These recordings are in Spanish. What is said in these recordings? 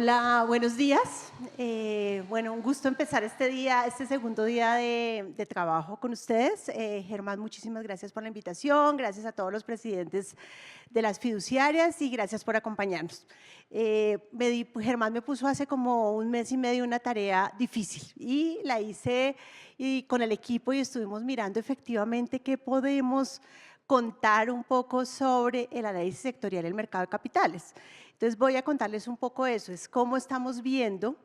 Hola, buenos días. Bueno, un gusto empezar este segundo día de trabajo con ustedes. Germán, muchísimas gracias por la invitación, gracias a todos los presidentes de las fiduciarias y gracias por acompañarnos. Germán me puso hace como un mes y medio una tarea difícil y la hice con el equipo y estuvimos mirando efectivamente qué podemos contar un poco sobre el análisis sectorial del mercado de capitales. Entonces voy a contarles un poco eso, es cómo estamos viendo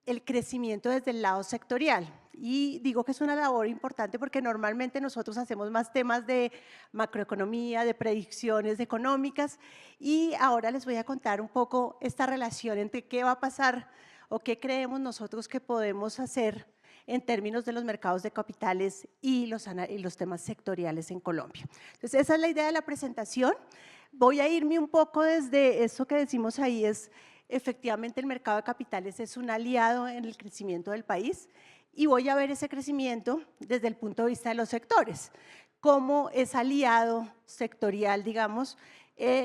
el crecimiento desde el lado sectorial. Y digo que es una labor importante porque normalmente nosotros hacemos más temas de macroeconomía, de predicciones económicas y ahora les voy a contar un poco esta relación entre qué va a pasar o qué creemos nosotros que podemos hacer en términos de los mercados de capitales y los temas sectoriales en Colombia. Entonces, esa es la idea de la presentación. Voy a irme un poco desde eso que decimos ahí, es efectivamente el mercado de capitales es un aliado en el crecimiento del país y voy a ver ese crecimiento desde el punto de vista de los sectores, cómo es aliado sectorial, digamos,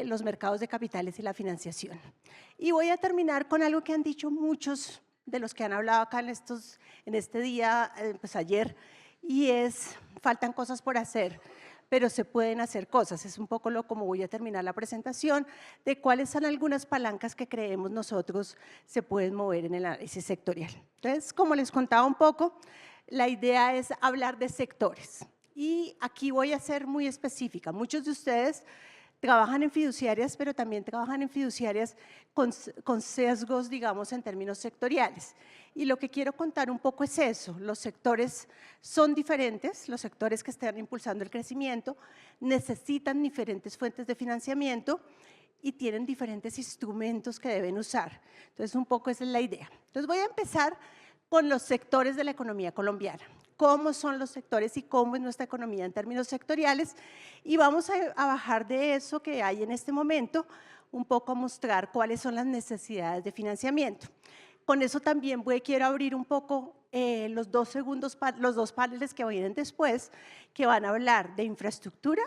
los mercados de capitales y la financiación. Y voy a terminar con algo que han dicho muchos de los que han hablado acá en este día, pues ayer, y es, faltan cosas por hacer, pero se pueden hacer cosas. Es un poco como voy a terminar la presentación, de cuáles son algunas palancas que creemos nosotros se pueden mover en el análisis sectorial. Entonces, como les contaba un poco, la idea es hablar de sectores. Y aquí voy a ser muy específica. Muchos de ustedes trabajan en fiduciarias, pero también trabajan en fiduciarias con sesgos, digamos, en términos sectoriales. Y lo que quiero contar un poco es eso, los sectores son diferentes, los sectores que están impulsando el crecimiento necesitan diferentes fuentes de financiamiento y tienen diferentes instrumentos que deben usar. Entonces, un poco esa es la idea. Entonces, voy a empezar con los sectores de la economía colombiana. Cómo son los sectores y cómo es nuestra economía en términos sectoriales y vamos a bajar de eso que hay en este momento un poco a mostrar cuáles son las necesidades de financiamiento. Con eso también quiero abrir un poco los dos paneles que vienen después, que van a hablar de infraestructura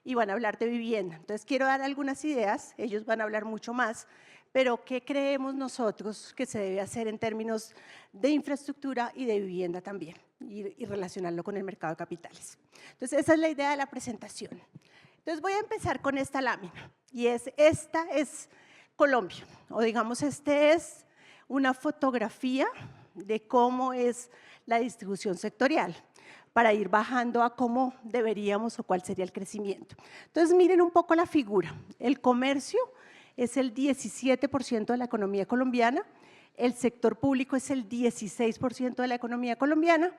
y van a hablar de vivienda. Entonces quiero dar algunas ideas, ellos van a hablar mucho más, pero ¿qué creemos nosotros que se debe hacer en términos de infraestructura y de vivienda también? Y relacionarlo con el mercado de capitales. Entonces, esa es la idea de la presentación. Entonces, voy a empezar con esta lámina, y esta es Colombia, o digamos, es una fotografía de cómo es la distribución sectorial, para ir bajando a cómo deberíamos o cuál sería el crecimiento. Entonces, miren un poco la figura. El comercio es el 17% de la economía colombiana, el sector público es el 16% de la economía colombiana,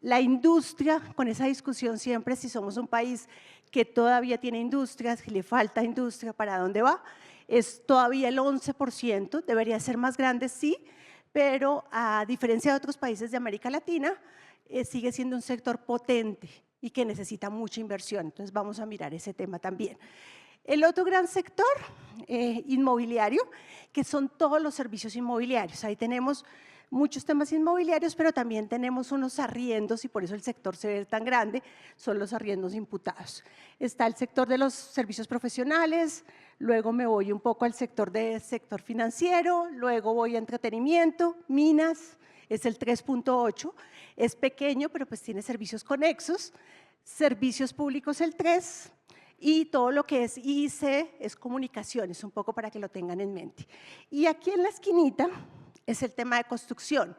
la industria, con esa discusión siempre si somos un país que todavía tiene industrias, que le falta industria, ¿para dónde va? Es todavía el 11%, debería ser más grande, sí, pero a diferencia de otros países de América Latina, sigue siendo un sector potente y que necesita mucha inversión, entonces vamos a mirar ese tema también. El otro gran sector, inmobiliario, que son todos los servicios inmobiliarios. Ahí tenemos muchos temas inmobiliarios, pero también tenemos unos arriendos y por eso el sector se ve tan grande, son los arriendos imputados. Está el sector de los servicios profesionales, luego me voy un poco al sector financiero, luego voy a entretenimiento, minas, es el 3.8, es pequeño, pero pues tiene servicios conexos, servicios públicos el 3%, y todo lo que es IC es comunicaciones, un poco para que lo tengan en mente. Y aquí en la esquinita es el tema de construcción.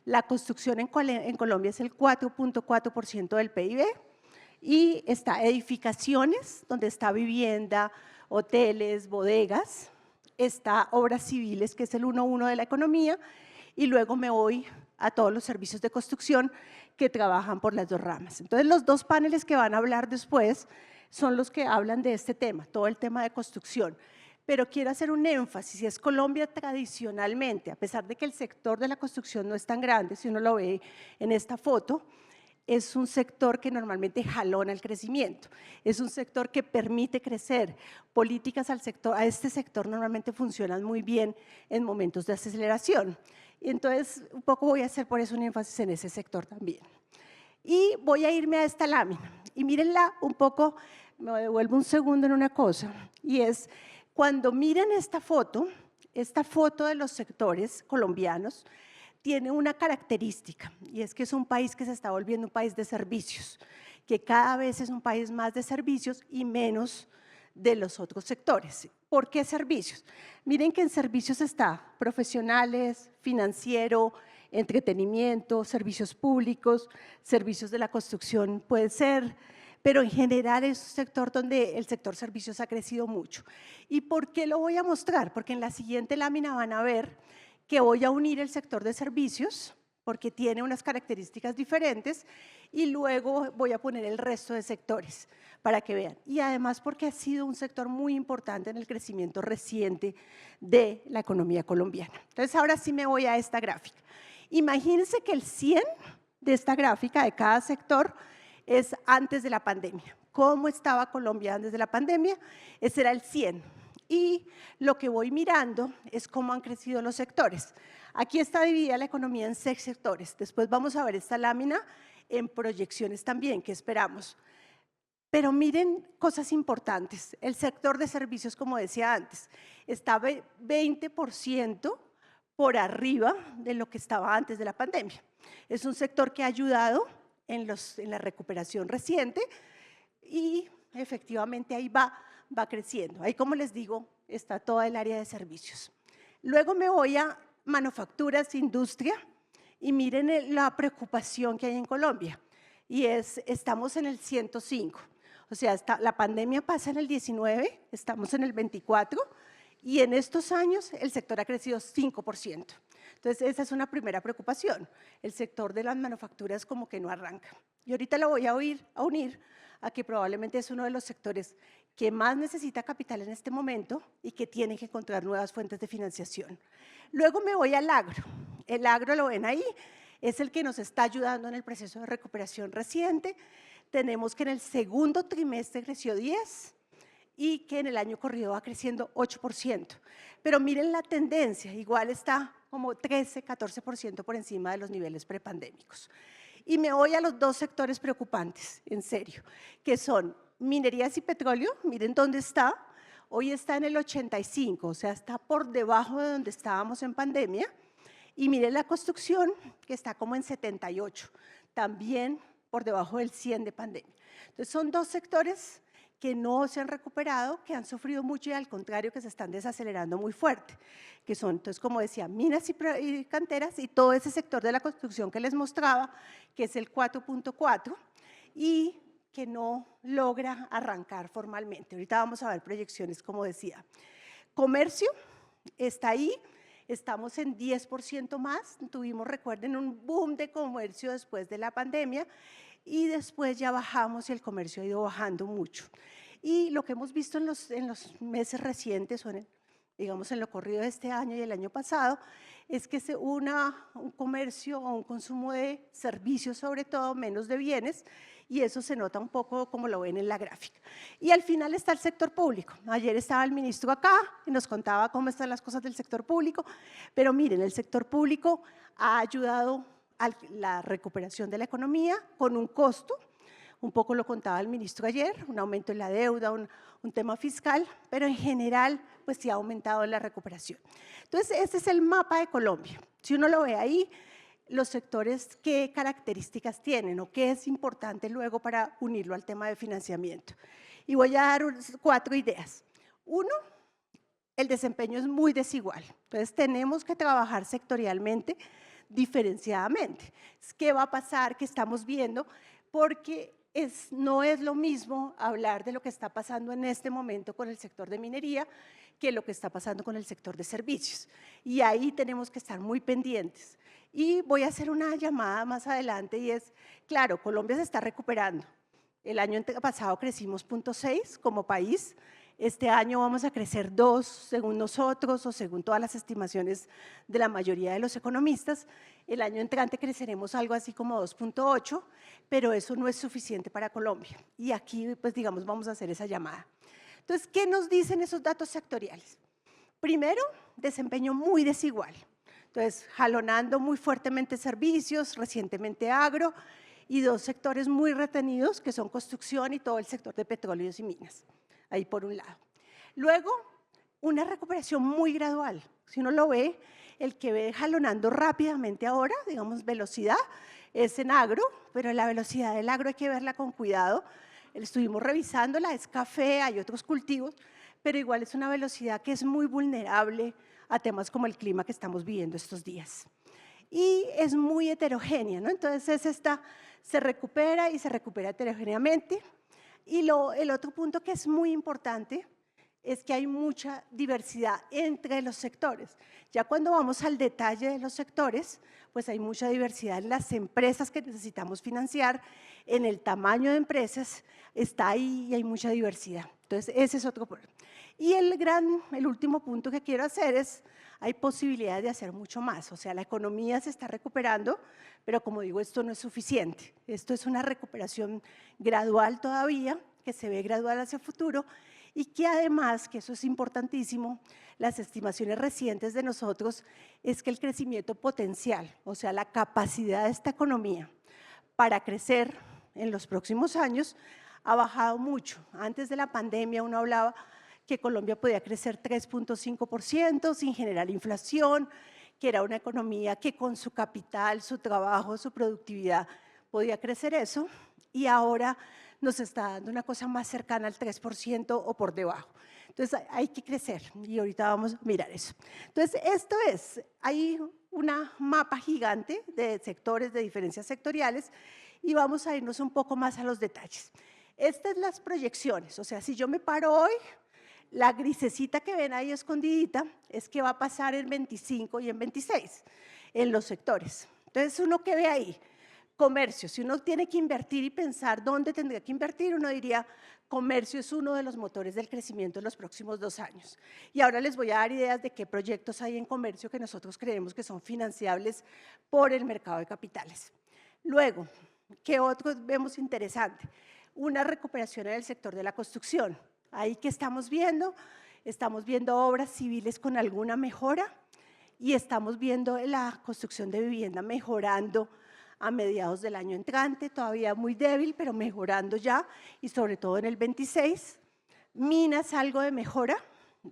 La construcción en Colombia es el 4.4% del PIB y está edificaciones, donde está vivienda, hoteles, bodegas, está obras civiles, que es el 1.1 de la economía, y luego me voy a todos los servicios de construcción que trabajan por las dos ramas. Entonces, los dos paneles que van a hablar después son los que hablan de este tema, todo el tema de construcción. Pero quiero hacer un énfasis, es Colombia tradicionalmente, a pesar de que el sector de la construcción no es tan grande, si uno lo ve en esta foto, es un sector que normalmente jalona el crecimiento, es un sector que permite crecer. Políticas a este sector normalmente funcionan muy bien en momentos de aceleración. Entonces, un poco voy a hacer por eso un énfasis en ese sector también. Y voy a irme a esta lámina, y mírenla un poco, me devuelvo un segundo en una cosa, y es cuando miran esta foto, esta foto de los sectores colombianos tiene una característica, y es que es un país que se está volviendo un país de servicios, que cada vez es un país más de servicios y menos de los otros sectores. ¿Por qué servicios? Miren que en servicios está profesionales, financiero, entretenimiento, servicios públicos, servicios de la construcción puede ser, pero en general es un sector donde el sector servicios ha crecido mucho. ¿Y por qué lo voy a mostrar? Porque en la siguiente lámina van a ver que voy a unir el sector de servicios, porque tiene unas características diferentes, y luego voy a poner el resto de sectores para que vean. Y además porque ha sido un sector muy importante en el crecimiento reciente de la economía colombiana. Entonces, ahora sí me voy a esta gráfica. Imagínense que el 100 de esta gráfica, de cada sector, es antes de la pandemia. ¿Cómo estaba Colombia antes de la pandemia? Ese era el 100. Y lo que voy mirando es cómo han crecido los sectores. Aquí está dividida la economía en 6 sectores. Después vamos a ver esta lámina en proyecciones también, que esperamos. Pero miren cosas importantes. El sector de servicios, como decía antes, está 20% por arriba de lo que estaba antes de la pandemia. Es un sector que ha ayudado en la recuperación reciente y efectivamente ahí va creciendo. Ahí, como les digo, está toda el área de servicios. Luego me voy a manufacturas, industria, y miren la preocupación que hay en Colombia. Y estamos en el 105. O sea, la pandemia pasa en el 19, estamos en el 24, y en estos años el sector ha crecido 5%. Entonces, esa es una primera preocupación. El sector de las manufacturas como que no arranca. Y ahorita lo voy a unir a que probablemente es uno de los sectores que más necesita capital en este momento y que tiene que encontrar nuevas fuentes de financiación. Luego me voy al agro. El agro, lo ven ahí, es el que nos está ayudando en el proceso de recuperación reciente. Tenemos que en el segundo trimestre creció 10% y que en el año corrido va creciendo 8%. Pero miren la tendencia, igual está como 13, 14% por encima de los niveles prepandémicos. Y me voy a los 2 sectores preocupantes, en serio, que son minerías y petróleo. Miren dónde está. Hoy está en el 85, o sea, está por debajo de donde estábamos en pandemia. Y miren la construcción, que está como en 78, también por debajo del 100 de pandemia. Entonces, son 2 sectores que no se han recuperado, que han sufrido mucho y al contrario que se están desacelerando muy fuerte, que son, entonces, como decía, minas y canteras y todo ese sector de la construcción que les mostraba, que es el 4.4 y que no logra arrancar formalmente. Ahorita vamos a ver proyecciones, como decía. Comercio está ahí, estamos en 10% más, tuvimos, recuerden, un boom de comercio después de la pandemia, y después ya bajamos y el comercio ha ido bajando mucho. Y lo que hemos visto en los meses recientes, digamos en lo corrido de este año y el año pasado, es que se una un comercio o un consumo de servicios, sobre todo, menos de bienes, y eso se nota un poco como lo ven en la gráfica. Y al final está el sector público. Ayer estaba el ministro acá y nos contaba cómo están las cosas del sector público, pero miren, el sector público ha ayudado a la recuperación de la economía con un costo, un poco lo contaba el ministro ayer, un aumento en la deuda, un tema fiscal, pero en general pues sí ha aumentado la recuperación. Entonces, ese es el mapa de Colombia. Si uno lo ve ahí, los sectores, qué características tienen o qué es importante luego para unirlo al tema de financiamiento. Y voy a dar 4 ideas. 1, el desempeño es muy desigual, entonces tenemos que trabajar sectorialmente diferenciadamente. ¿Qué va a pasar? ¿Qué estamos viendo? Porque no es lo mismo hablar de lo que está pasando en este momento con el sector de minería que lo que está pasando con el sector de servicios. Y ahí tenemos que estar muy pendientes. Y voy a hacer una llamada más adelante y es, claro, Colombia se está recuperando. El año pasado crecimos 0.6 como país. Este año vamos a crecer 2, según nosotros o según todas las estimaciones de la mayoría de los economistas. El año entrante creceremos algo así como 2.8, pero eso no es suficiente para Colombia. Y aquí, pues digamos, vamos a hacer esa llamada. Entonces, ¿qué nos dicen esos datos sectoriales? Primero, desempeño muy desigual. Entonces, jalonando muy fuertemente servicios, recientemente agro, y 2 sectores muy retenidos, que son construcción y todo el sector de petróleos y minas. Ahí por un lado. Luego, una recuperación muy gradual. si uno lo ve, el que ve jalonando rápidamente ahora, digamos velocidad, es en agro, pero la velocidad del agro hay que verla con cuidado. Estuvimos revisándola, es café, hay otros cultivos, pero igual es una velocidad que es muy vulnerable a temas como el clima que estamos viviendo estos días. Y es muy heterogénea, ¿no? Entonces esta se recupera y se recupera heterogéneamente. Y el otro punto que es muy importante es que hay mucha diversidad entre los sectores. Ya cuando vamos al detalle de los sectores, pues hay mucha diversidad en las empresas que necesitamos financiar, en el tamaño de empresas, está ahí y hay mucha diversidad. Entonces, ese es otro punto. Y el último punto que quiero hacer es, hay posibilidades de hacer mucho más. O sea, la economía se está recuperando, pero como digo, esto no es suficiente. Esto es una recuperación gradual todavía, que se ve gradual hacia el futuro, y que además, que eso es importantísimo, las estimaciones recientes de nosotros es que el crecimiento potencial, o sea, la capacidad de esta economía para crecer en los próximos años ha bajado mucho. Antes de la pandemia uno hablaba que Colombia podía crecer 3.5% sin generar inflación, que era una economía que con su capital, su trabajo, su productividad podía crecer eso, y ahora nos está dando una cosa más cercana al 3% o por debajo. Entonces hay que crecer y ahorita vamos a mirar eso. Entonces hay una mapa gigante de sectores, de diferencias sectoriales, y vamos a irnos un poco más a los detalles. Estas son las proyecciones, o sea, si yo me paro hoy, la grisecita que ven ahí escondidita es que va a pasar en 25 y en 26 en los sectores. Entonces, uno que ve ahí, comercio, si uno tiene que invertir y pensar dónde tendría que invertir, uno diría, comercio es uno de los motores del crecimiento en los próximos 2 años. Y ahora les voy a dar ideas de qué proyectos hay en comercio que nosotros creemos que son financiables por el mercado de capitales. Luego, ¿qué otros vemos interesante? Una recuperación en el sector de la construcción. Ahí que estamos viendo obras civiles con alguna mejora y estamos viendo la construcción de vivienda mejorando a mediados del año entrante, todavía muy débil, pero mejorando ya, y sobre todo en el 26. Minas, algo de mejora,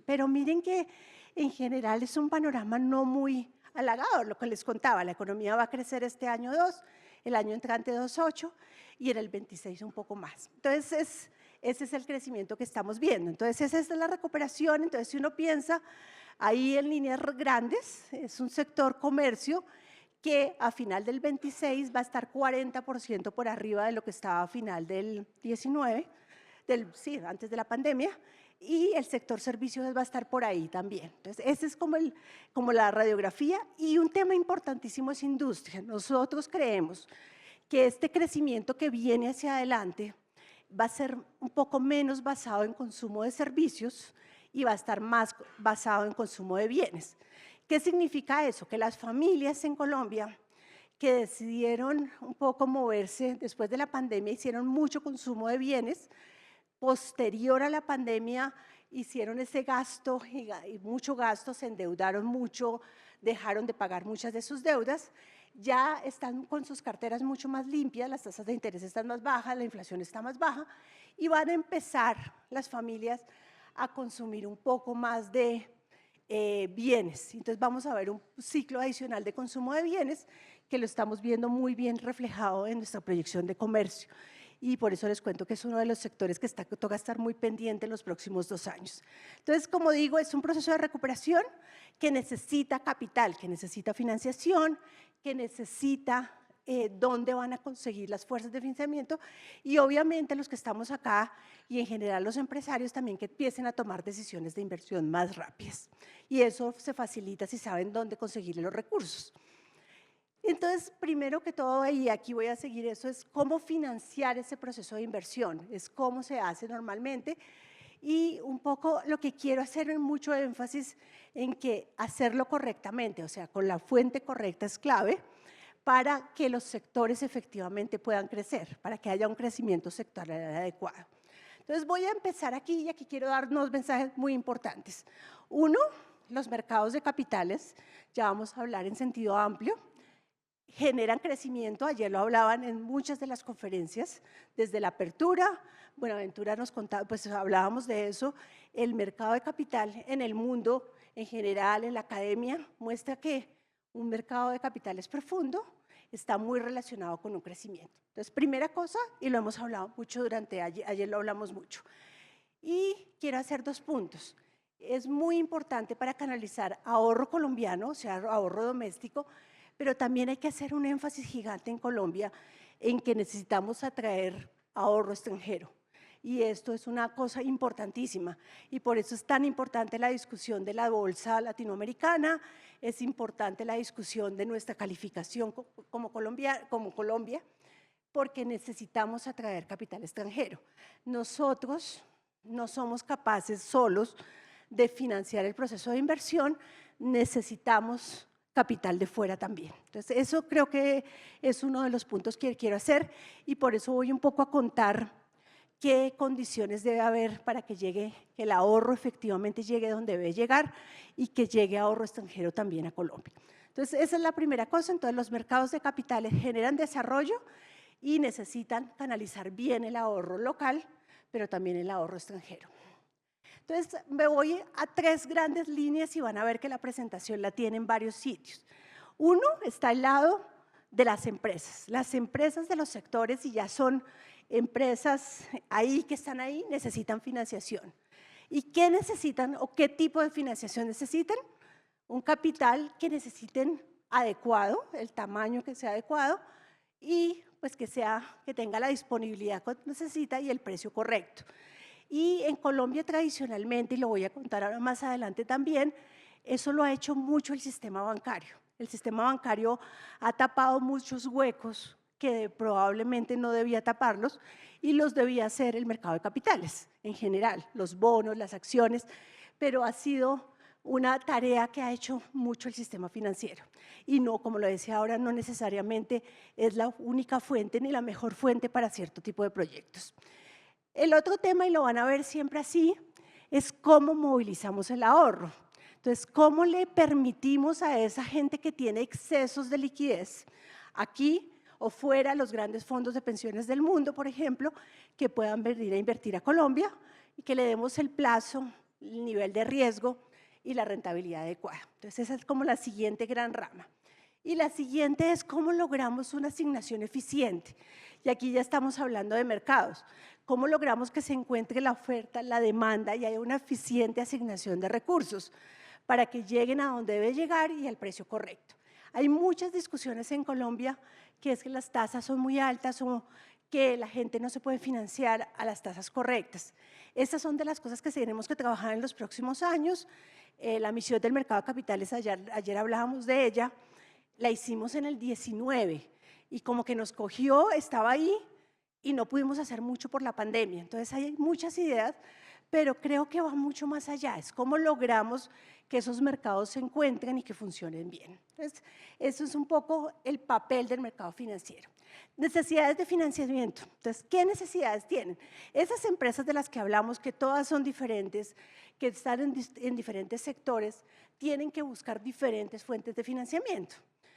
pero miren que en general es un panorama no muy halagado, lo que les contaba, la economía va a crecer este año 2, el año entrante 2.8 y en el 26 un poco más. Entonces, ese es el crecimiento que estamos viendo. Entonces, esa es la recuperación. Entonces, si uno piensa ahí en líneas grandes, es un sector comercio que a final del 26 va a estar 40% por arriba de lo que estaba a final del 19, antes de la pandemia, y el sector servicios va a estar por ahí también. Entonces, ese es como la radiografía, y un tema importantísimo es industria. Nosotros creemos que este crecimiento que viene hacia adelante va a ser un poco menos basado en consumo de servicios y va a estar más basado en consumo de bienes. ¿Qué significa eso? Que las familias en Colombia que decidieron un poco moverse después de la pandemia, hicieron mucho consumo de bienes, posterior a la pandemia hicieron ese gasto y mucho gasto, se endeudaron mucho, dejaron de pagar muchas de sus deudas, ya están con sus carteras mucho más limpias, las tasas de interés están más bajas, la inflación está más baja y van a empezar las familias a consumir un poco más de bienes. Entonces vamos a ver un ciclo adicional de consumo de bienes que lo estamos viendo muy bien reflejado en nuestra proyección de comercio. Y por eso les cuento que es uno de los sectores que toca estar muy pendiente en los próximos 2 años. Entonces, como digo, es un proceso de recuperación que necesita capital, que necesita financiación, que necesita dónde van a conseguir las fuerzas de financiamiento y obviamente los que estamos acá y en general los empresarios también que empiecen a tomar decisiones de inversión más rápidas. Y eso se facilita si saben dónde conseguir los recursos. Entonces, primero que todo, y aquí voy a seguir eso, es cómo financiar ese proceso de inversión, es cómo se hace normalmente y un poco lo que quiero hacer en mucho énfasis en que hacerlo correctamente, o sea, con la fuente correcta es clave para que los sectores efectivamente puedan crecer, para que haya un crecimiento sectorial adecuado. Entonces, voy a empezar aquí y aquí quiero dar unos mensajes muy importantes. Uno, los mercados de capitales, ya vamos a hablar en sentido amplio, generan crecimiento, ayer lo hablaban en muchas de las conferencias, desde la apertura, Buenaventura nos contaba, pues hablábamos de eso, el mercado de capital en el mundo en general en la academia, muestra que un mercado de capitales profundo está muy relacionado con un crecimiento. Entonces, primera cosa, y lo hemos hablado mucho durante ayer lo hablamos mucho, y quiero hacer 2 puntos. Es muy importante para canalizar ahorro colombiano, o sea, ahorro doméstico, pero también hay que hacer un énfasis gigante en Colombia en que necesitamos atraer ahorro extranjero. Y esto es una cosa importantísima y por eso es tan importante la discusión de la bolsa latinoamericana, es importante la discusión de nuestra calificación como Colombia, porque necesitamos atraer capital extranjero. Nosotros no somos capaces solos de financiar el proceso de inversión, necesitamos capital de fuera también. Entonces, eso creo que es uno de los puntos que quiero hacer y por eso voy un poco a contar qué condiciones debe haber para que llegue, que el ahorro efectivamente llegue donde debe llegar y que llegue ahorro extranjero también a Colombia. Entonces, esa es la primera cosa. Entonces, los mercados de capitales generan desarrollo y necesitan canalizar bien el ahorro local, pero también el ahorro extranjero. Entonces, me voy a 3 grandes líneas y van a ver que la presentación la tiene en varios sitios. Uno está al lado de las empresas. Las empresas de los sectores, y ya son empresas ahí que están ahí, necesitan financiación. ¿Y qué necesitan o qué tipo de financiación necesitan? Un capital que necesiten adecuado, el tamaño que sea adecuado y pues que tenga la disponibilidad que necesita y el precio correcto. Y en Colombia tradicionalmente, y lo voy a contar ahora más adelante también, eso lo ha hecho mucho el sistema bancario. El sistema bancario ha tapado muchos huecos que probablemente no debía taparlos y los debía hacer el mercado de capitales en general, los bonos, las acciones, pero ha sido una tarea que ha hecho mucho el sistema financiero. Y no, como lo decía ahora, no necesariamente es la única fuente ni la mejor fuente para cierto tipo de proyectos. El otro tema, y lo van a ver siempre así, es cómo movilizamos el ahorro. Entonces, ¿cómo le permitimos a esa gente que tiene excesos de liquidez, aquí o fuera, los grandes fondos de pensiones del mundo, por ejemplo, que puedan venir a invertir a Colombia y que le demos el plazo, el nivel de riesgo y la rentabilidad adecuada? Entonces, esa es como la siguiente gran rama. Y la siguiente es cómo logramos una asignación eficiente. Y aquí ya estamos hablando de mercados. ¿Cómo logramos que se encuentre la oferta, la demanda y haya una eficiente asignación de recursos para que lleguen a donde debe llegar y al precio correcto? Hay muchas discusiones en Colombia que es que las tasas son muy altas o que la gente no se puede financiar a las tasas correctas. Estas son de las cosas que tenemos que trabajar en los próximos años. La misión del mercado de capitales, ayer hablábamos de ella, la hicimos en el 19 y como que nos cogió, estaba ahí y no pudimos hacer mucho por la pandemia. Entonces hay muchas ideas, pero creo que va mucho más allá. Es cómo logramos que esos mercados se encuentren y que funcionen bien. Entonces, eso es un poco el papel del mercado financiero. Necesidades de financiamiento. Entonces, ¿qué necesidades tienen? Esas empresas de las que hablamos, que todas son diferentes, que están en diferentes sectores, tienen que buscar diferentes fuentes de financiamiento.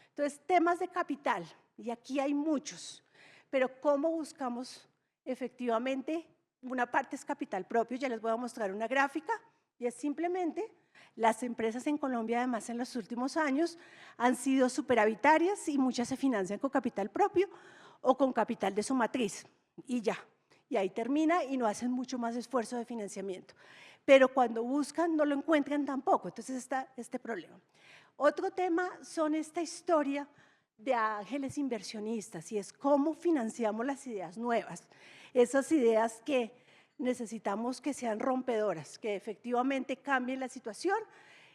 Entonces, temas de capital, y aquí hay muchos, pero ¿cómo buscamos efectivamente? Una parte es capital propio, ya les voy a mostrar una gráfica, y es simplemente las empresas en Colombia, además en los últimos años, han sido superavitarias y muchas se financian con capital propio o con capital de su matriz, y ya, y ahí termina y no hacen mucho más esfuerzo de financiamiento. Pero cuando buscan no lo encuentran tampoco, entonces está este problema. Otro tema son esta historia de ángeles inversionistas y es cómo financiamos las ideas nuevas, esas ideas que necesitamos que sean rompedoras, que efectivamente cambien la situación.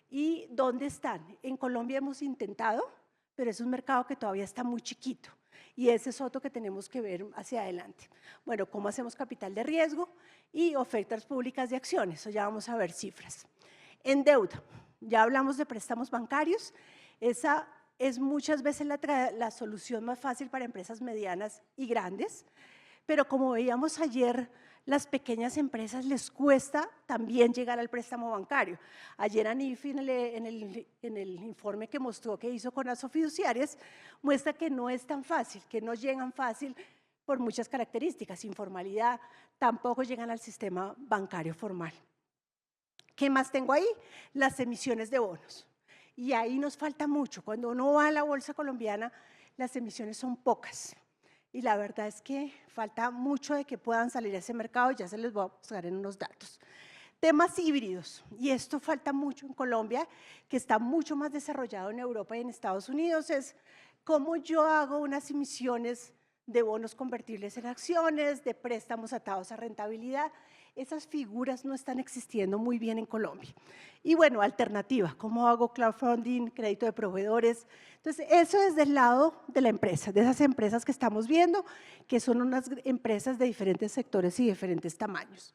¿Y dónde están? En Colombia hemos intentado, pero es un mercado que todavía está muy chiquito y ese es otro que tenemos que ver hacia adelante. Bueno, ¿cómo hacemos capital de riesgo y ofertas públicas de acciones? Eso ya vamos a ver cifras. En deuda, ya hablamos de préstamos bancarios, esa es muchas veces la solución más fácil para empresas medianas y grandes, pero como veíamos ayer, las pequeñas empresas les cuesta también llegar al préstamo bancario. Ayer ANIFI en el informe que mostró que hizo con las fiduciarias, muestra que no es tan fácil, que no llegan fácil por muchas características, informalidad, tampoco llegan al sistema bancario formal. ¿Qué más tengo ahí? Las emisiones de bonos. Y ahí nos falta mucho. Cuando uno va a la bolsa colombiana, las emisiones son pocas. Y la verdad es que falta mucho de que puedan salir a ese mercado, ya se les voy a mostrar en unos datos. Temas híbridos, y esto falta mucho en Colombia, que está mucho más desarrollado en Europa y en Estados Unidos, es cómo yo hago unas emisiones de bonos convertibles en acciones, de préstamos atados a rentabilidad. Esas figuras no están existiendo muy bien en Colombia. Y bueno, alternativa, ¿cómo hago crowdfunding, crédito de proveedores? Entonces, eso es del lado de la empresa, de esas empresas que estamos viendo, que son unas empresas de diferentes sectores y diferentes tamaños.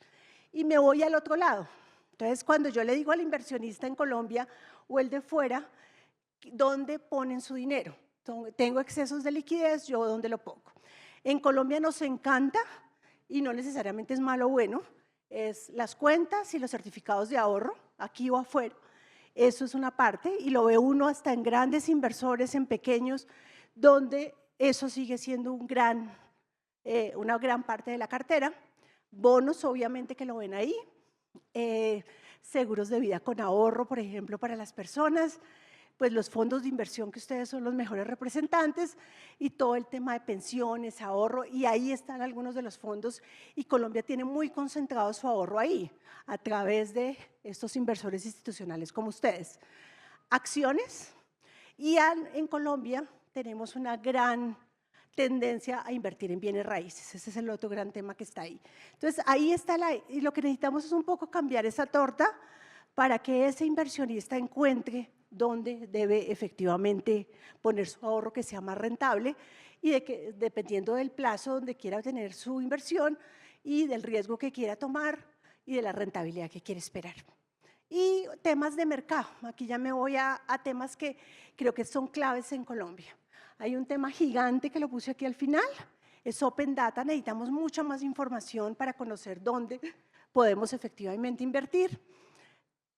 Y me voy al otro lado. Entonces, cuando yo le digo al inversionista en Colombia o el de fuera, ¿dónde ponen su dinero? Tengo excesos de liquidez, ¿yo dónde lo pongo? En Colombia nos encanta, y no necesariamente es malo o bueno, es las cuentas y los certificados de ahorro, aquí o afuera. Eso es una parte, y lo ve uno hasta en grandes inversores, en pequeños, donde eso sigue siendo una gran parte de la cartera. Bonos, obviamente que lo ven ahí, seguros de vida con ahorro, por ejemplo, para las personas, pues los fondos de inversión que ustedes son los mejores representantes y todo el tema de pensiones, ahorro, y ahí están algunos de los fondos y Colombia tiene muy concentrado su ahorro ahí, a través de estos inversores institucionales como ustedes. Acciones, y en Colombia tenemos una gran tendencia a invertir en bienes raíces, ese es el otro gran tema que está ahí. Entonces, ahí está y lo que necesitamos es un poco cambiar esa torta para que ese inversionista encuentre dónde debe efectivamente poner su ahorro que sea más rentable y de que, dependiendo del plazo donde quiera tener su inversión y del riesgo que quiera tomar y de la rentabilidad que quiere esperar. Y temas de mercado, aquí ya me voy a temas que creo que son claves en Colombia. Hay un tema gigante que lo puse aquí al final, es Open Data, necesitamos mucha más información para conocer dónde podemos efectivamente invertir.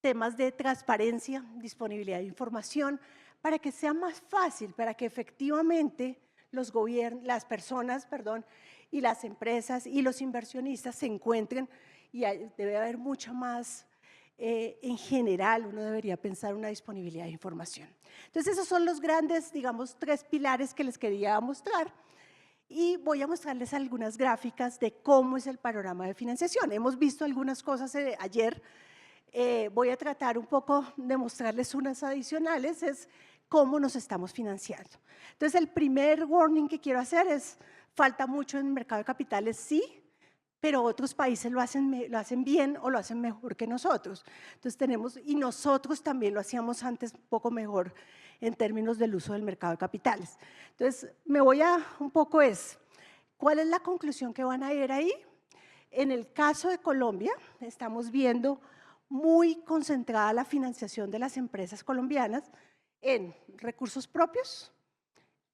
Temas de transparencia, disponibilidad de información, para que sea más fácil, para que efectivamente los gobiernos, las personas, y las empresas y los inversionistas se encuentren, y debe haber mucha más, en general, uno debería pensar una disponibilidad de información. Entonces, esos son los grandes, digamos, 3 pilares que les quería mostrar. Y voy a mostrarles algunas gráficas de cómo es el panorama de financiación. Hemos visto algunas cosas ayer. Voy a tratar un poco de mostrarles unas adicionales, es cómo nos estamos financiando. Entonces, el primer warning que quiero hacer es, falta mucho en el mercado de capitales, sí, pero otros países lo hacen bien o lo hacen mejor que nosotros. Entonces y nosotros también lo hacíamos antes un poco mejor en términos del uso del mercado de capitales. Entonces, me voy a un poco ¿cuál es la conclusión que van a ver ahí? En el caso de Colombia, estamos viendo muy concentrada la financiación de las empresas colombianas en recursos propios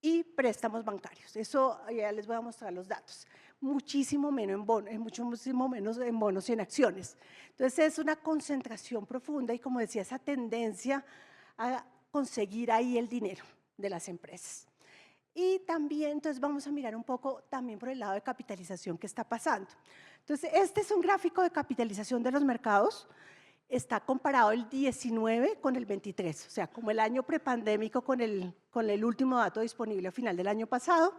y préstamos bancarios. Eso ya les voy a mostrar los datos. Muchísimo menos en bonos y en acciones. Entonces, es una concentración profunda y, como decía, esa tendencia a conseguir ahí el dinero de las empresas. Y también, entonces, vamos a mirar un poco también por el lado de capitalización que está pasando. Entonces, este es un gráfico de capitalización de los mercados. Está comparado el 19 con el 23, o sea, como el año prepandémico con el último dato disponible a final del año pasado,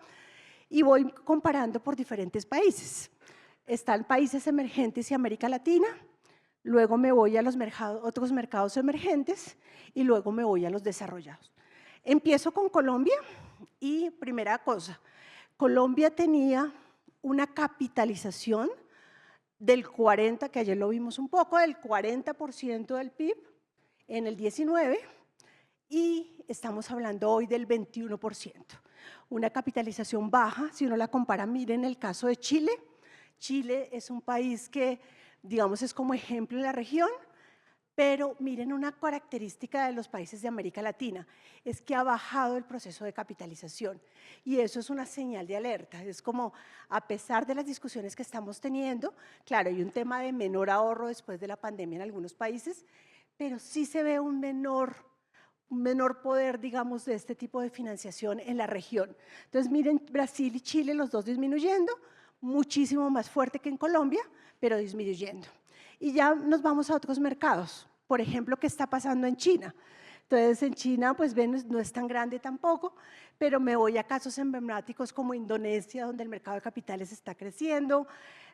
y voy comparando por diferentes países. Están países emergentes y América Latina, luego me voy a los otros mercados emergentes y luego me voy a los desarrollados. Empiezo con Colombia y primera cosa, Colombia tenía una capitalización del 40%, que ayer lo vimos un poco, del 40% del PIB en el 19 y estamos hablando hoy del 21%. Una capitalización baja, si uno la compara, miren el caso de Chile. Chile es un país que, digamos, es como ejemplo en la región, pero miren una característica de los países de América Latina, es que ha bajado el proceso de capitalización y eso es una señal de alerta. Es como, a pesar de las discusiones que estamos teniendo, claro, hay un tema de menor ahorro después de la pandemia en algunos países, pero sí se ve un menor poder, digamos, de este tipo de financiación en la región. Entonces, miren, Brasil y Chile, los dos disminuyendo, muchísimo más fuerte que en Colombia, pero disminuyendo. Y ya nos vamos a otros mercados. Por ejemplo, ¿qué está pasando en China? Entonces, en China, pues ven, no es tan grande tampoco, pero me voy a casos emblemáticos como Indonesia, donde el mercado de capitales está creciendo.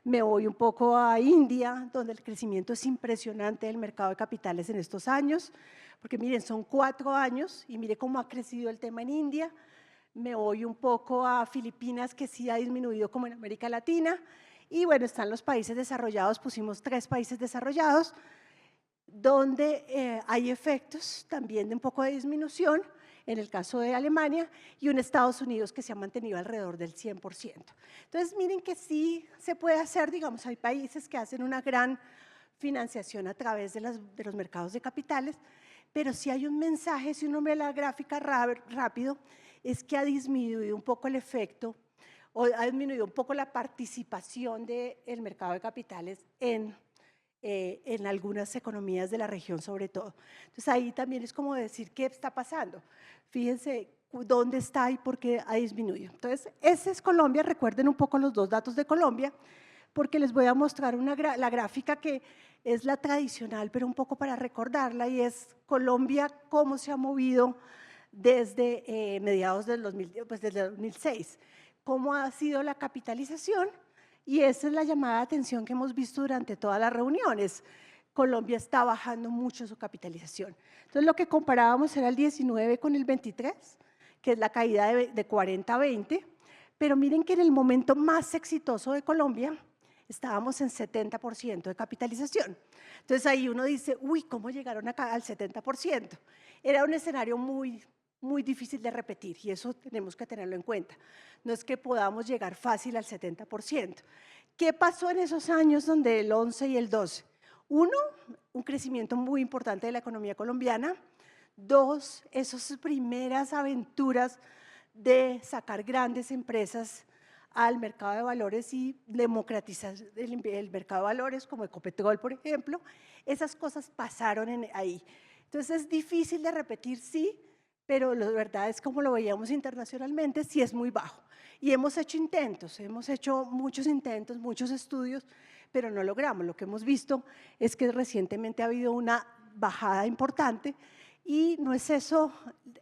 Me voy un poco a India, donde el crecimiento es impresionante del mercado de capitales en estos años, porque miren, son 4 años y mire cómo ha crecido el tema en India. Me voy un poco a Filipinas, que sí ha disminuido como en América Latina. Y bueno, están los países desarrollados, pusimos 3 países desarrollados, donde hay efectos también de un poco de disminución, en el caso de Alemania, y un Estados Unidos que se ha mantenido alrededor del 100%. Entonces, miren que sí se puede hacer, digamos, hay países que hacen una gran financiación a través de los mercados de capitales, pero si hay un mensaje, si uno ve la gráfica rápido, es que ha disminuido un poco el efecto, o ha disminuido un poco la participación del mercado de capitales en algunas economías de la región sobre todo. Entonces ahí también es como decir qué está pasando. Fíjense dónde está y por qué ha disminuido. Entonces, ese es Colombia. Recuerden un poco los 2 datos de Colombia, porque les voy a mostrar la gráfica que es la tradicional, pero un poco para recordarla, y es Colombia cómo se ha movido desde mediados del 2000, pues desde 2006, cómo ha sido la capitalización. Y esa es la llamada de atención que hemos visto durante todas las reuniones. Colombia está bajando mucho su capitalización. Entonces, lo que comparábamos era el 19 con el 23, que es la caída de 40 a 20, pero miren que en el momento más exitoso de Colombia estábamos en 70% de capitalización. Entonces, ahí uno dice, uy, ¿cómo llegaron acá al 70%? Era un escenario muy difícil de repetir y eso tenemos que tenerlo en cuenta. No es que podamos llegar fácil al 70%. ¿Qué pasó en esos años donde el 11 y el 12? Uno, un crecimiento muy importante de la economía colombiana. Dos, esas primeras aventuras de sacar grandes empresas al mercado de valores y democratizar el mercado de valores, como Ecopetrol, por ejemplo. Esas cosas pasaron ahí. Entonces, es difícil de repetir, sí, pero la verdad es como lo veíamos internacionalmente, sí es muy bajo. Y hemos hecho intentos, hemos hecho muchos intentos, muchos estudios, pero no logramos. Lo que hemos visto es que recientemente ha habido una bajada importante y no es eso.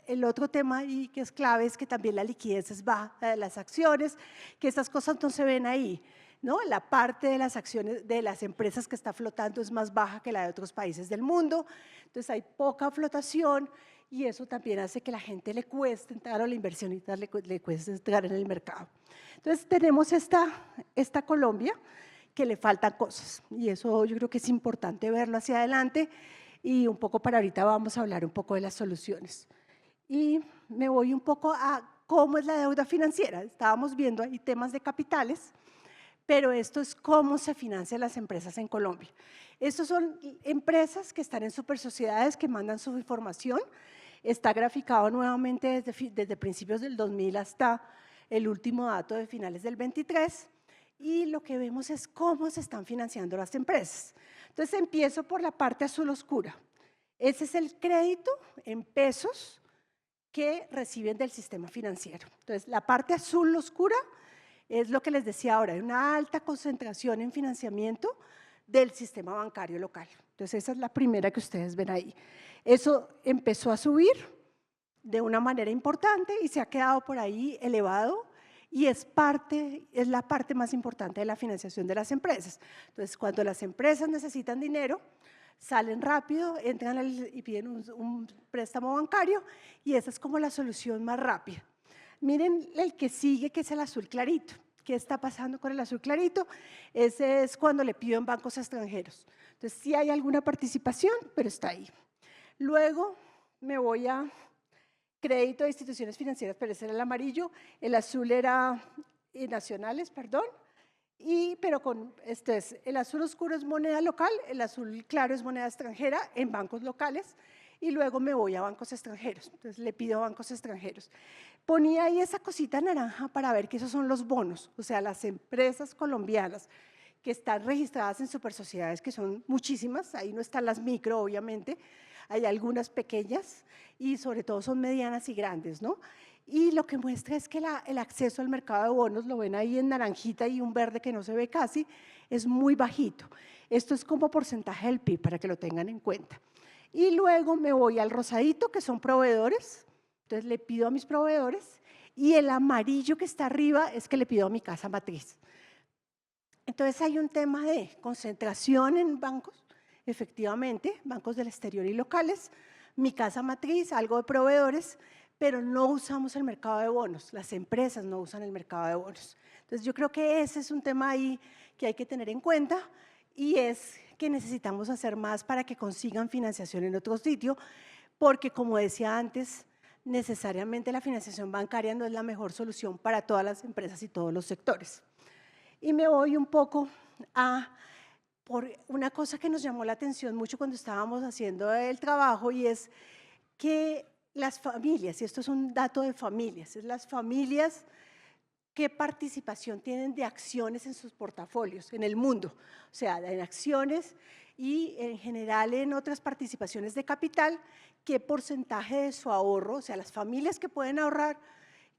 El otro tema y que es clave es que también la liquidez es baja de las acciones, que esas cosas no se ven ahí, ¿no? La parte de las acciones de las empresas que está flotando es más baja que la de otros países del mundo, entonces hay poca flotación y eso también hace que la gente le cueste entrar, o la inversionista le cueste entrar en el mercado. Entonces tenemos esta Colombia que le faltan cosas y eso yo creo que es importante verlo hacia adelante y un poco para ahorita vamos a hablar un poco de las soluciones. Y me voy un poco a cómo es la deuda financiera. Estábamos viendo ahí temas de capitales, pero esto es cómo se financian las empresas en Colombia. Estos son empresas que están en supersociedades, que mandan su información. Está graficado nuevamente desde principios del 2000 hasta el último dato de finales del 23. Y lo que vemos es cómo se están financiando las empresas. Entonces, empiezo por la parte azul oscura. Ese es el crédito en pesos que reciben del sistema financiero. Entonces, la parte azul oscura es lo que les decía ahora, hay una alta concentración en financiamiento del sistema bancario local. Entonces, esa es la primera que ustedes ven ahí. Eso empezó a subir de una manera importante y se ha quedado por ahí elevado y es la parte más importante de la financiación de las empresas. Entonces, cuando las empresas necesitan dinero, salen rápido, entran y piden un préstamo bancario y esa es como la solución más rápida. Miren el que sigue, que es el azul clarito. ¿Qué está pasando con el azul clarito? Ese es cuando le pido en bancos extranjeros. Entonces, sí hay alguna participación, pero está ahí. Luego me voy a crédito de instituciones financieras, pero ese era el amarillo. El azul era nacionales, perdón. Pero el azul oscuro es moneda local, el azul claro es moneda extranjera en bancos locales y luego me voy a bancos extranjeros, entonces le pido a bancos extranjeros. Ponía ahí esa cosita naranja para ver que esos son los bonos, o sea, las empresas colombianas que están registradas en supersociedades, que son muchísimas, ahí no están las micro, obviamente, hay algunas pequeñas y sobre todo son medianas y grandes, ¿no? Y lo que muestra es que el acceso al mercado de bonos, lo ven ahí en naranjita y un verde que no se ve casi, es muy bajito. Esto es como porcentaje del PIB, para que lo tengan en cuenta. Y luego me voy al rosadito, que son proveedores, entonces le pido a mis proveedores, y el amarillo que está arriba es que le pido a mi casa matriz. Entonces hay un tema de concentración en bancos, efectivamente, bancos del exterior y locales, mi casa matriz, algo de proveedores, pero no usamos el mercado de bonos, las empresas no usan el mercado de bonos. Entonces yo creo que ese es un tema ahí que hay que tener en cuenta y es que necesitamos hacer más para que consigan financiación en otro sitio, porque como decía antes, necesariamente la financiación bancaria no es la mejor solución para todas las empresas y todos los sectores. Y me voy un poco por una cosa que nos llamó la atención mucho cuando estábamos haciendo el trabajo y es que las familias, y esto es un dato de familias, es las familias qué participación tienen de acciones en sus portafolios en el mundo, o sea, en acciones y en general en otras participaciones de capital, qué porcentaje de su ahorro, o sea, las familias que pueden ahorrar,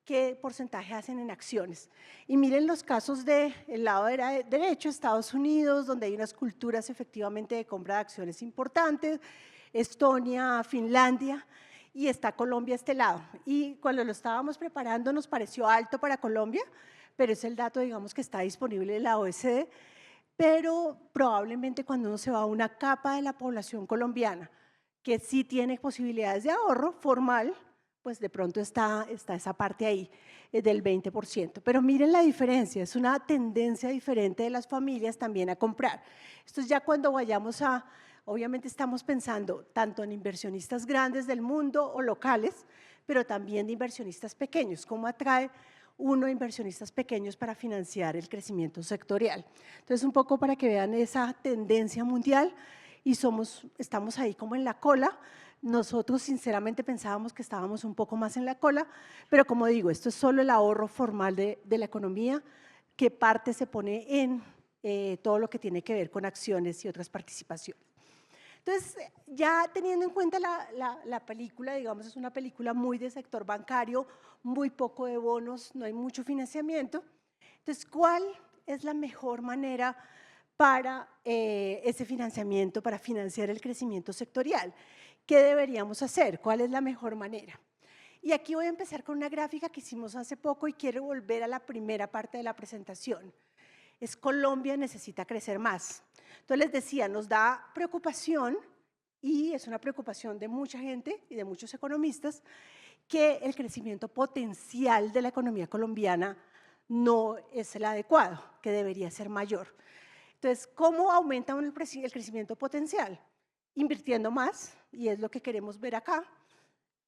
qué porcentaje hacen en acciones. Y miren los casos del lado derecho, Estados Unidos, donde hay unas culturas efectivamente de compra de acciones importantes, Estonia, Finlandia, y está Colombia a este lado. Y cuando lo estábamos preparando nos pareció alto para Colombia, pero es el dato, digamos, que está disponible en la OECD, pero probablemente cuando uno se va a una capa de la población colombiana que sí tiene posibilidades de ahorro formal, pues de pronto está esa parte ahí del 20%. Pero miren la diferencia, es una tendencia diferente de las familias también a comprar. Esto es ya cuando vayamos a, obviamente estamos pensando tanto en inversionistas grandes del mundo o locales, pero también de inversionistas pequeños, cómo atrae uno inversionistas pequeños para financiar el crecimiento sectorial. Entonces, un poco para que vean esa tendencia mundial y estamos ahí como en la cola. Nosotros sinceramente pensábamos que estábamos un poco más en la cola, pero como digo, esto es solo el ahorro formal de la economía, que parte se pone en todo lo que tiene que ver con acciones y otras participaciones. Entonces, ya teniendo en cuenta la película, digamos, es una película muy de sector bancario, muy poco de bonos, no hay mucho financiamiento. Entonces, ¿cuál es la mejor manera para ese financiamiento, para financiar el crecimiento sectorial? ¿Qué deberíamos hacer? ¿Cuál es la mejor manera? Y aquí voy a empezar con una gráfica que hicimos hace poco y quiero volver a la primera parte de la presentación. Es Colombia necesita crecer más. Entonces les decía, nos da preocupación y es una preocupación de mucha gente y de muchos economistas que el crecimiento potencial de la economía colombiana no es el adecuado, que debería ser mayor. Entonces, ¿cómo aumenta el crecimiento potencial? Invirtiendo más, y es lo que queremos ver acá,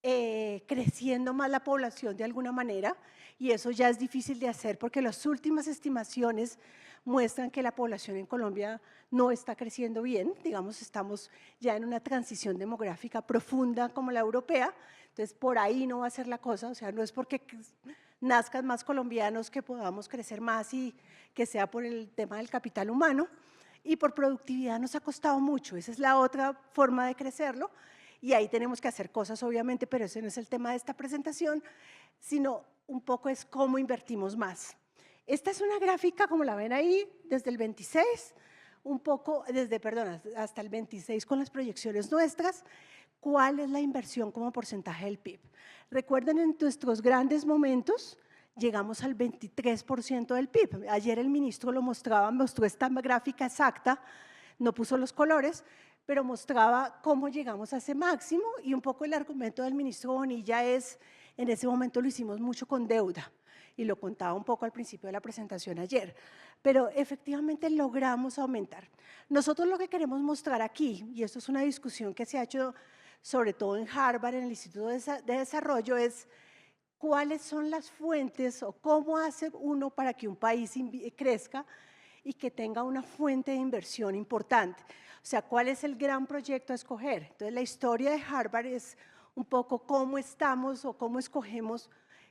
creciendo más la población de alguna manera, y eso ya es difícil de hacer porque las últimas estimaciones muestran que la población en Colombia no está creciendo bien, digamos, estamos ya en una transición demográfica profunda como la europea, entonces por ahí no va a ser la cosa, o sea, no es porque nazcan más colombianos que podamos crecer más y que sea por el tema del capital humano, y por productividad nos ha costado mucho, esa es la otra forma de crecerlo, y ahí tenemos que hacer cosas obviamente, pero ese no es el tema de esta presentación, sino un poco es cómo invertimos más. Esta es una gráfica, como la ven ahí, desde el 26, un poco, hasta el 26 con las proyecciones nuestras, cuál es la inversión como porcentaje del PIB. Recuerden, en nuestros grandes momentos llegamos al 23% del PIB. Ayer el ministro mostró esta gráfica exacta, no puso los colores, pero mostraba cómo llegamos a ese máximo y un poco el argumento del ministro Bonilla es, en ese momento lo hicimos mucho con deuda y lo contaba un poco al principio de la presentación ayer, pero efectivamente logramos aumentar. Nosotros lo que queremos mostrar aquí, y esto es una discusión que se ha hecho sobre todo en Harvard, en el Instituto de Desarrollo, es cuáles son las fuentes o cómo hace uno para que un país crezca y que tenga una fuente de inversión importante. O sea, ¿cuál es el gran proyecto a escoger? Entonces, la historia de Harvard es un poco cómo estamos o cómo escogemos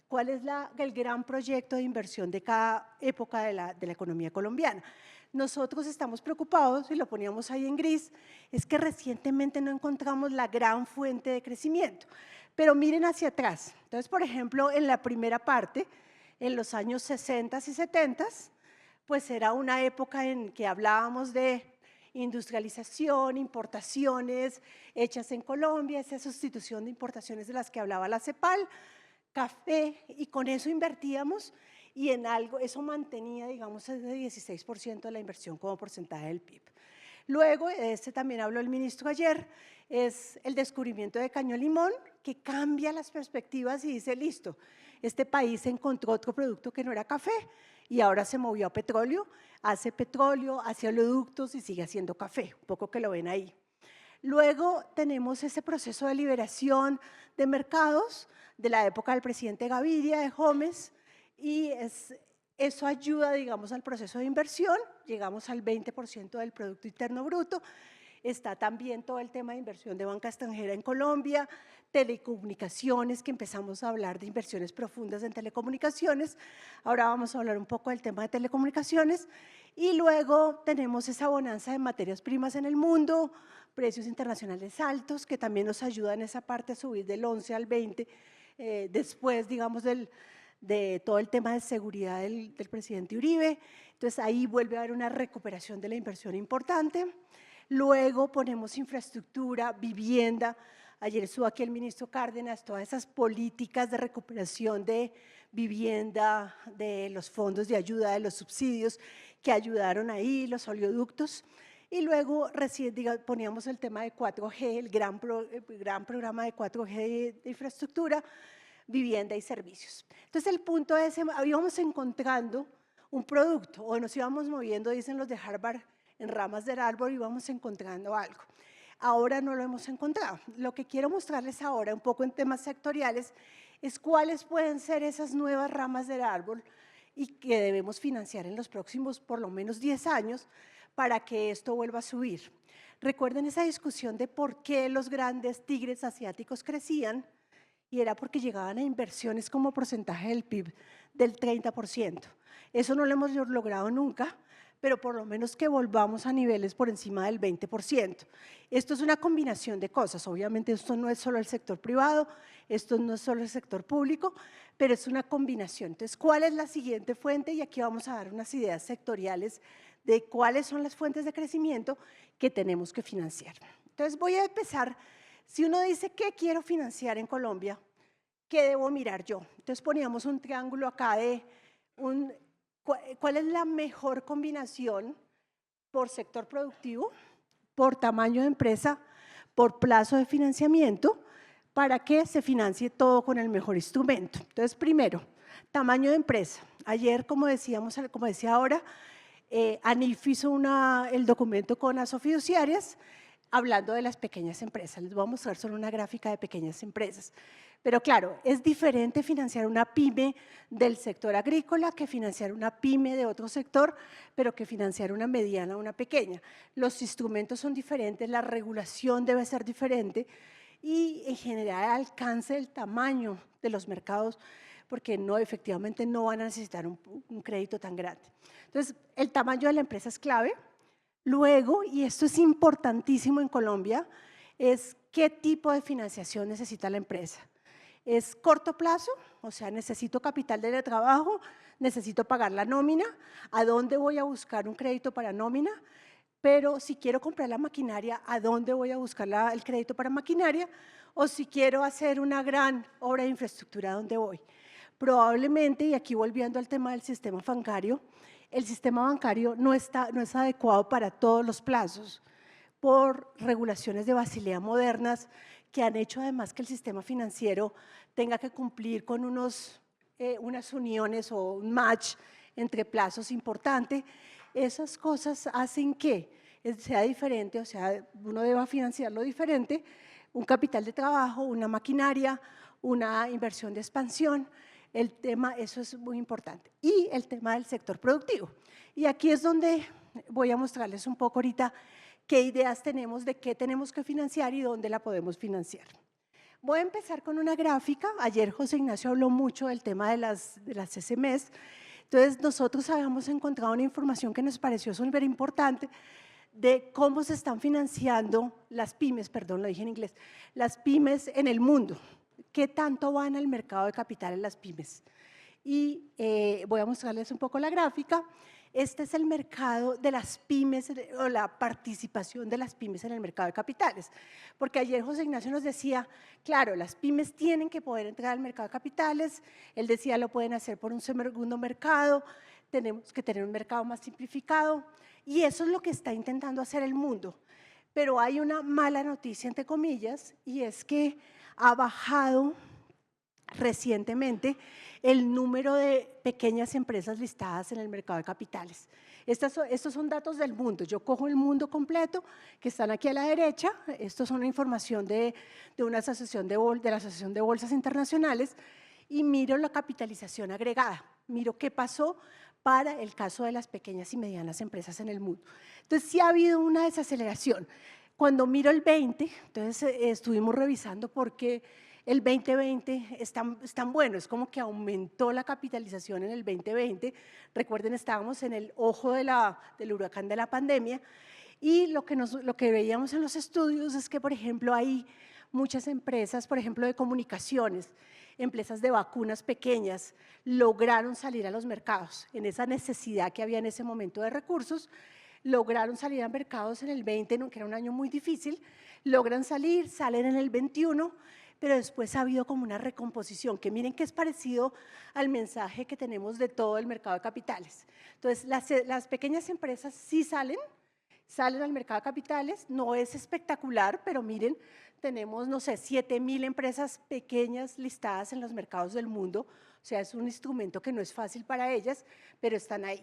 cuál es el gran proyecto de inversión de cada época de la economía colombiana. nosotros estamos preocupados, y lo poníamos ahí en gris, es que recientemente no encontramos la gran fuente de crecimiento. Pero miren hacia atrás. Entonces, por ejemplo, en la primera parte, en los años 60 y 70, pues era una época en que hablábamos de industrialización, importaciones hechas en Colombia, esa sustitución de importaciones de las que hablaba la CEPAL, café, y con eso invertíamos y en algo, eso mantenía, digamos, ese 16% de la inversión como porcentaje del PIB. Luego, también habló el ministro ayer, es el descubrimiento de Caño Limón, que cambia las perspectivas y dice, listo, este país encontró otro producto que no era café y ahora se movió a petróleo, hace oleoductos y sigue haciendo café, un poco que lo ven ahí. Luego tenemos ese proceso de liberación de mercados de la época del presidente Gaviria, de Gómez, y eso ayuda, digamos, al proceso de inversión, llegamos al 20% del Producto Interno Bruto. Está también todo el tema de inversión de banca extranjera en Colombia, telecomunicaciones, que empezamos a hablar de inversiones profundas en telecomunicaciones. Ahora vamos a hablar un poco del tema de telecomunicaciones. Y luego tenemos esa bonanza de materias primas en el mundo, precios internacionales altos, que también nos ayudan en esa parte a subir del 11 al 20, después, digamos, de todo el tema de seguridad del presidente Uribe. Entonces, ahí vuelve a haber una recuperación de la inversión importante. Luego ponemos infraestructura, vivienda. Ayer estuvo aquí el ministro Cárdenas, todas esas políticas de recuperación de vivienda, de los fondos de ayuda, de los subsidios que ayudaron ahí, los oleoductos. Y luego poníamos el tema de 4G, el gran programa de 4G de infraestructura, vivienda y servicios. Entonces, el punto es, íbamos encontrando un producto, o nos íbamos moviendo, dicen los de Harvard, en ramas del árbol, y íbamos encontrando algo. Ahora no lo hemos encontrado. Lo que quiero mostrarles ahora, un poco en temas sectoriales, es cuáles pueden ser esas nuevas ramas del árbol y que debemos financiar en los próximos, por lo menos 10 años, para que esto vuelva a subir. Recuerden esa discusión de por qué los grandes tigres asiáticos crecían, y era porque llegaban a inversiones como porcentaje del PIB del 30%. Eso no lo hemos logrado nunca, pero por lo menos que volvamos a niveles por encima del 20%. Esto es una combinación de cosas, obviamente esto no es solo el sector privado, esto no es solo el sector público, pero es una combinación. Entonces, ¿cuál es la siguiente fuente? Y aquí vamos a dar unas ideas sectoriales de cuáles son las fuentes de crecimiento que tenemos que financiar. Entonces, voy a empezar, si uno dice, ¿qué quiero financiar en Colombia? ¿Qué debo mirar yo? Entonces, poníamos un triángulo acá de ¿cuál es la mejor combinación por sector productivo, por tamaño de empresa, por plazo de financiamiento, para que se financie todo con el mejor instrumento? Entonces, primero, tamaño de empresa. Ayer, como decía ahora, ANIF hizo el documento con asofiduciarias hablando de las pequeñas empresas. Les voy a mostrar solo una gráfica de pequeñas empresas. Pero claro, es diferente financiar una pyme del sector agrícola que financiar una pyme de otro sector, pero que financiar una mediana o una pequeña. Los instrumentos son diferentes, la regulación debe ser diferente y en general el alcance del tamaño de los mercados, porque efectivamente no van a necesitar un crédito tan grande. Entonces, el tamaño de la empresa es clave. Luego, y esto es importantísimo en Colombia, es qué tipo de financiación necesita la empresa. ¿Es corto plazo? O sea, necesito capital de trabajo, necesito pagar la nómina, ¿a dónde voy a buscar un crédito para nómina? Pero si quiero comprar la maquinaria, ¿a dónde voy a buscar el crédito para maquinaria? O si quiero hacer una gran obra de infraestructura, ¿a dónde voy? Probablemente, y aquí volviendo al tema del sistema bancario, el sistema bancario no es adecuado para todos los plazos por regulaciones de Basilea modernas que han hecho además que el sistema financiero tenga que cumplir con unas uniones o un match entre plazos importante. Esas cosas hacen que sea diferente, o sea, uno deba financiarlo diferente, un capital de trabajo, una maquinaria, una inversión de expansión. Eso es muy importante. Y el tema del sector productivo. Y aquí es donde voy a mostrarles un poco ahorita qué ideas tenemos de qué tenemos que financiar y dónde la podemos financiar. Voy a empezar con una gráfica. Ayer José Ignacio habló mucho del tema de las SMEs. Entonces, nosotros habíamos encontrado una información que nos pareció súper importante de cómo se están financiando las pymes, perdón, lo dije en inglés, las pymes en el mundo. ¿Qué tanto van al mercado de capitales las pymes? Y voy a mostrarles un poco la gráfica. Este es el mercado de las pymes o la participación de las pymes en el mercado de capitales. Porque ayer José Ignacio nos decía, claro, las pymes tienen que poder entrar al mercado de capitales. Él decía, lo pueden hacer por un segundo mercado, tenemos que tener un mercado más simplificado. Y eso es lo que está intentando hacer el mundo. Pero hay una mala noticia, entre comillas, y es que ha bajado recientemente el número de pequeñas empresas listadas en el mercado de capitales. Estos son datos del mundo. Yo cojo el mundo completo, que están aquí a la derecha. Estos son información de una asociación de la Asociación de Bolsas Internacionales y miro la capitalización agregada. Miro qué pasó para el caso de las pequeñas y medianas empresas en el mundo. Entonces, sí ha habido una desaceleración. Cuando miro el 20, entonces estuvimos revisando por qué el 2020 es tan bueno, es como que aumentó la capitalización en el 2020. Recuerden, estábamos en el ojo del huracán de la pandemia y lo que veíamos en los estudios es que, por ejemplo, hay muchas empresas, por ejemplo, de comunicaciones, empresas de vacunas pequeñas, lograron salir a los mercados en esa necesidad que había en ese momento de recursos, lograron salir a mercados en el 20, que era un año muy difícil, logran salir, salen en el 21, pero después ha habido como una recomposición, que miren que es parecido al mensaje que tenemos de todo el mercado de capitales. Entonces, las pequeñas empresas sí salen al mercado de capitales, no es espectacular, pero miren, tenemos, no sé, 7,000 empresas pequeñas listadas en los mercados del mundo, o sea, es un instrumento que no es fácil para ellas, pero están ahí.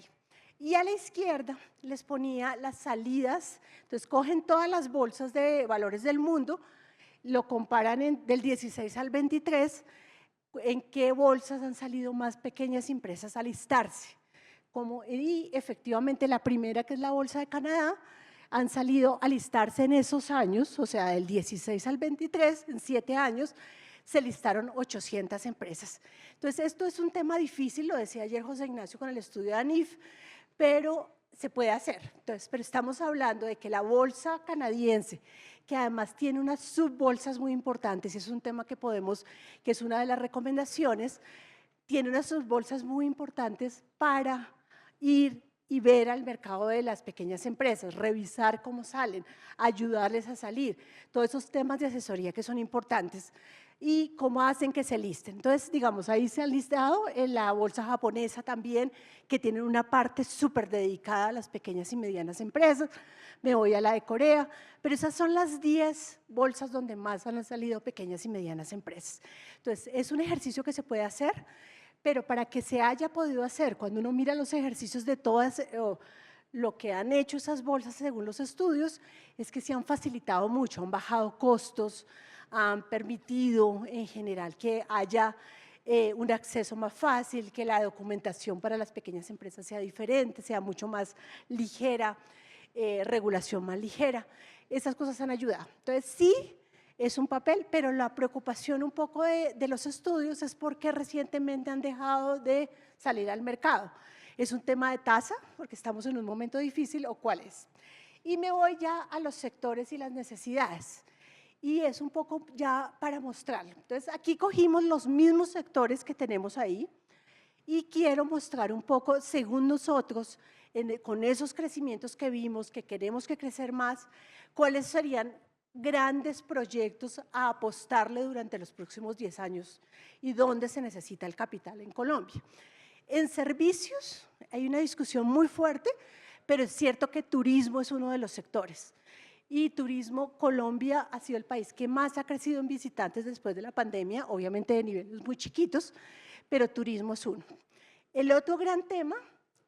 Y a la izquierda les ponía las salidas, entonces cogen todas las bolsas de valores del mundo, lo comparan del 16 al 23, en qué bolsas han salido más pequeñas empresas a listarse. Y efectivamente la primera, que es la Bolsa de Canadá, han salido a listarse en esos años, o sea, del 16 al 23, en 7 años, se listaron 800 empresas. Entonces, esto es un tema difícil, lo decía ayer José Ignacio con el estudio de ANIF, pero se puede hacer. Entonces, pero estamos hablando de que la bolsa canadiense, que además tiene unas subbolsas muy importantes, y es un tema que es una de las recomendaciones, tiene unas subbolsas muy importantes para ir y ver al mercado de las pequeñas empresas, revisar cómo salen, ayudarles a salir, todos esos temas de asesoría que son importantes y cómo hacen que se listen. Entonces, digamos, ahí se han listado en la bolsa japonesa también, que tienen una parte súper dedicada a las pequeñas y medianas empresas. Me voy a la de Corea, pero esas son las 10 bolsas donde más han salido pequeñas y medianas empresas. Entonces, es un ejercicio que se puede hacer, pero para que se haya podido hacer, cuando uno mira los ejercicios de todas, lo que han hecho esas bolsas según los estudios, es que se han facilitado mucho, han bajado costos, han permitido en general que haya un acceso más fácil, que la documentación para las pequeñas empresas sea diferente, sea mucho más ligera, regulación más ligera. Esas cosas han ayudado. Entonces, sí, es un papel, pero la preocupación un poco de los estudios es porque recientemente han dejado de salir al mercado. ¿Es un tema de tasa, porque estamos en un momento difícil, o cuál es? Y me voy ya a los sectores y las necesidades. Y es un poco ya para mostrarlo. Entonces, aquí cogimos los mismos sectores que tenemos ahí y quiero mostrar un poco, según nosotros, con esos crecimientos que vimos, que queremos que crecer más, cuáles serían grandes proyectos a apostarle durante los próximos 10 años y dónde se necesita el capital en Colombia. En servicios hay una discusión muy fuerte, pero es cierto que turismo es uno de los sectores. Y turismo, Colombia ha sido el país que más ha crecido en visitantes después de la pandemia, obviamente de niveles muy chiquitos, pero turismo es uno. El otro gran tema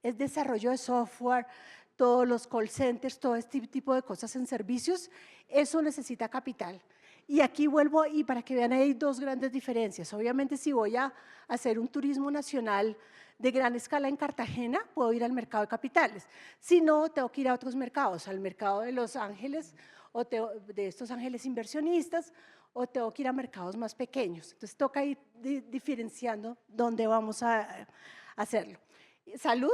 es desarrollo de software, todos los call centers, todo este tipo de cosas en servicios, eso necesita capital. Y aquí vuelvo, y para que vean, hay dos grandes diferencias. Obviamente, si voy a hacer un turismo nacional de gran escala en Cartagena, puedo ir al mercado de capitales. Si no, tengo que ir a otros mercados, al mercado de Los Ángeles, o de estos ángeles inversionistas, o tengo que ir a mercados más pequeños. Entonces, toca ir diferenciando dónde vamos a hacerlo. Salud,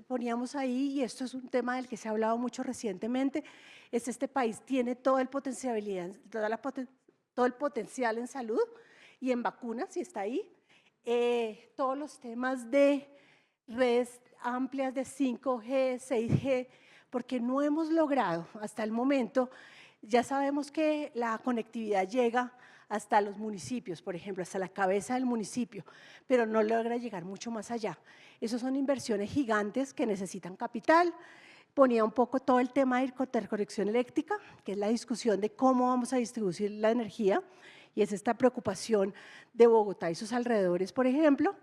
poníamos ahí, y esto es un tema del que se ha hablado mucho recientemente, es este país tiene todo el todo el potencial en salud y en vacunas, y está ahí. Todos los temas de redes amplias de 5G, 6G, porque no hemos logrado hasta el momento, ya sabemos que la conectividad llega hasta los municipios, por ejemplo, hasta la cabeza del municipio, pero no logra llegar mucho más allá. Esas son inversiones gigantes que necesitan capital. Ponía un poco todo el tema de interconexión eléctrica, que es la discusión de cómo vamos a distribuir la energía, y es esta preocupación de Bogotá y sus alrededores, por ejemplo,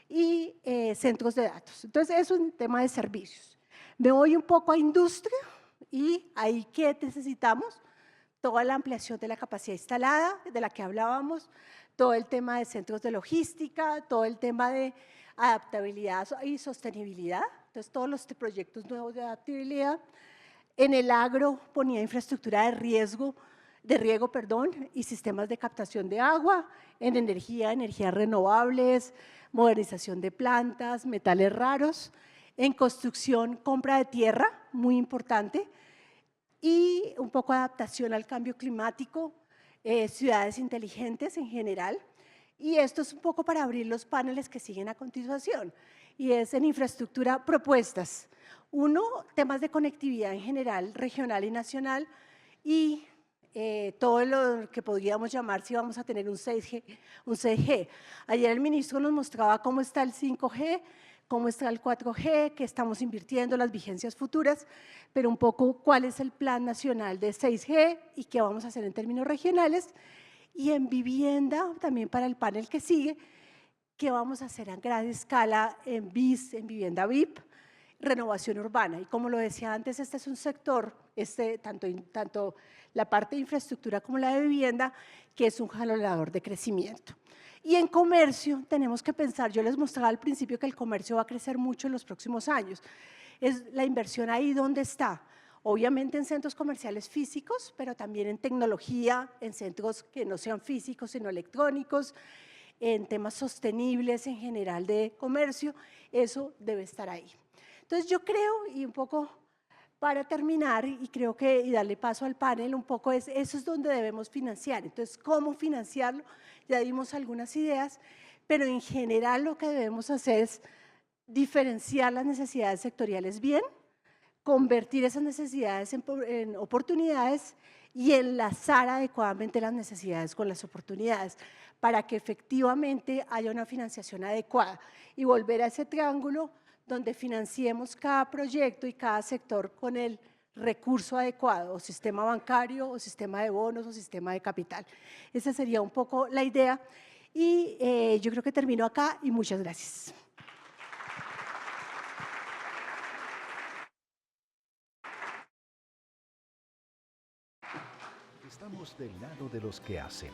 y centros de datos. Entonces, eso es un tema de servicios. Me voy un poco a industria, y ahí, ¿qué necesitamos? Toda la ampliación de la capacidad instalada, de la que hablábamos, todo el tema de centros de logística, todo el tema de adaptabilidad y sostenibilidad, entonces todos los proyectos nuevos de adaptabilidad. En el agro ponía infraestructura de riego, y sistemas de captación de agua. En energía, energías renovables, modernización de plantas, metales raros. En construcción, compra de tierra, muy importante, y un poco de adaptación al cambio climático, ciudades inteligentes en general. Y esto es un poco para abrir los paneles que siguen a continuación, y es en infraestructura propuestas. Uno, temas de conectividad en general, regional y nacional, y todo lo que podríamos llamar si vamos a tener un 6G, un 6G. Ayer el ministro nos mostraba cómo está el 5G, cómo está el 4G, que estamos invirtiendo, las vigencias futuras, pero un poco cuál es el plan nacional de 6G y qué vamos a hacer en términos regionales. Y en vivienda, también para el panel que sigue, qué vamos a hacer a gran escala en BIS, en vivienda VIP, renovación urbana. Y como lo decía antes, este es un sector, tanto la parte de infraestructura como la de vivienda, que es un jalador de crecimiento. Y en comercio tenemos que pensar, yo les mostraba al principio que el comercio va a crecer mucho en los próximos años. Es la inversión ahí donde está. Obviamente en centros comerciales físicos, pero también en tecnología, en centros que no sean físicos, sino electrónicos, en temas sostenibles en general de comercio, eso debe estar ahí. Entonces yo creo, y un poco para terminar, y creo que y darle paso al panel, un poco eso es donde debemos financiar. Entonces, ¿cómo financiarlo? Ya dimos algunas ideas, pero en general lo que debemos hacer es diferenciar las necesidades sectoriales bien, convertir esas necesidades en oportunidades y enlazar adecuadamente las necesidades con las oportunidades para que efectivamente haya una financiación adecuada y volver a ese triángulo donde financiemos cada proyecto y cada sector con el recurso adecuado, o sistema bancario, o sistema de bonos, o sistema de capital. Esa sería un poco la idea, y yo creo que termino acá, y muchas gracias. Estamos del lado de los que hacen.